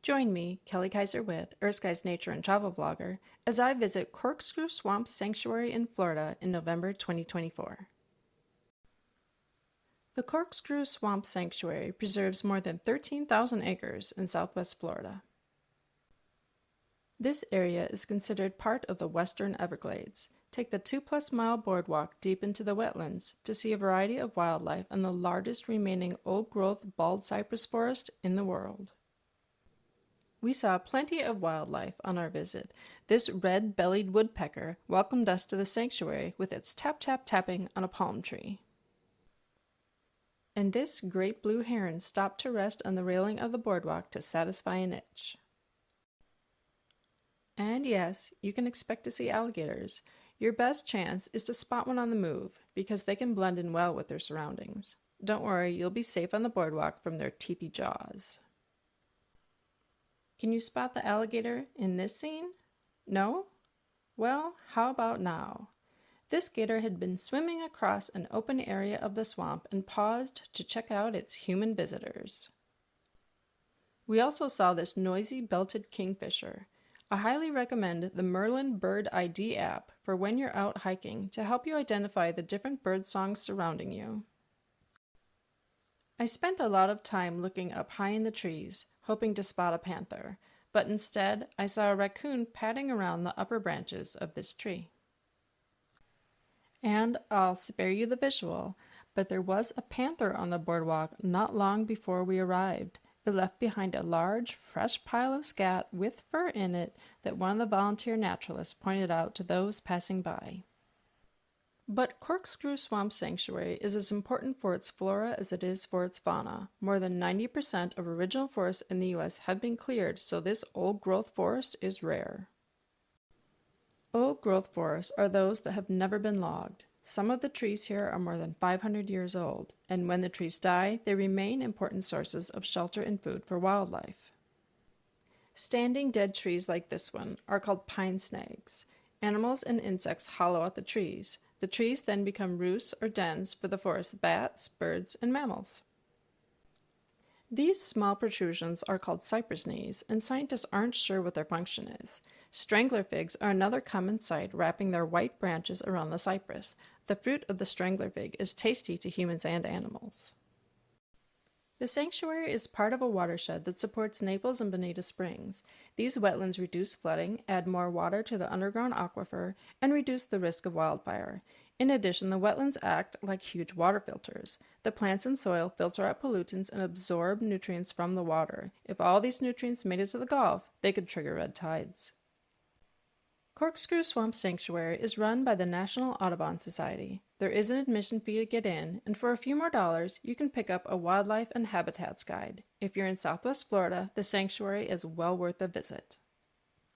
Join me, Kelly Kizer Whitt, EarthSky's nature and travel vlogger, as I visit Corkscrew Swamp Sanctuary in Florida in November 2024. The Corkscrew Swamp Sanctuary preserves more than 13,000 acres in southwest Florida. This area is considered part of the western Everglades. Take the 2+ mile boardwalk deep into the wetlands to see a variety of wildlife and the largest remaining old-growth bald cypress forest in the world. We saw plenty of wildlife on our visit. This red-bellied woodpecker welcomed us to the sanctuary with its tap-tap-tapping on a palm tree. And this great blue heron stopped to rest on the railing of the boardwalk to satisfy an itch. And yes, you can expect to see alligators. Your best chance is to spot one on the move, because they can blend in well with their surroundings. Don't worry, you'll be safe on the boardwalk from their teethy jaws. Can you spot the alligator in this scene? No? Well, how about now? This gator had been swimming across an open area of the swamp and paused to check out its human visitors. We also saw this noisy belted kingfisher. I highly recommend the Merlin Bird ID app for when you're out hiking to help you identify the different bird songs surrounding you. I spent a lot of time looking up high in the trees, hoping to spot a panther, but instead I saw a raccoon padding around the upper branches of this tree. And I'll spare you the visual, but there was a panther on the boardwalk not long before we arrived. It left behind a large, fresh pile of scat with fur in it that one of the volunteer naturalists pointed out to those passing by. But Corkscrew Swamp Sanctuary is as important for its flora as it is for its fauna. More than 90% of original forests in the U.S. have been cleared, so this old-growth forest is rare. Old-growth forests are those that have never been logged. Some of the trees here are more than 500 years old, and when the trees die, they remain important sources of shelter and food for wildlife. Standing dead trees like this one are called pine snags. Animals and insects hollow out the trees. The trees then become roosts or dens for the forest's bats, birds, and mammals. These small protrusions are called cypress knees, and scientists aren't sure what their function is. Strangler figs are another common sight, wrapping their white branches around the cypress. The fruit of the strangler fig is tasty to humans and animals. The sanctuary is part of a watershed that supports Naples and Bonita Springs. These wetlands reduce flooding, add more water to the underground aquifer, and reduce the risk of wildfire. In addition, the wetlands act like huge water filters. The plants and soil filter out pollutants and absorb nutrients from the water. If all these nutrients made it to the Gulf, they could trigger red tides. Corkscrew Swamp Sanctuary is run by the National Audubon Society. There is an admission fee to get in, and for a few more dollars, you can pick up a wildlife and habitats guide. If you're in Southwest Florida, the sanctuary is well worth a visit.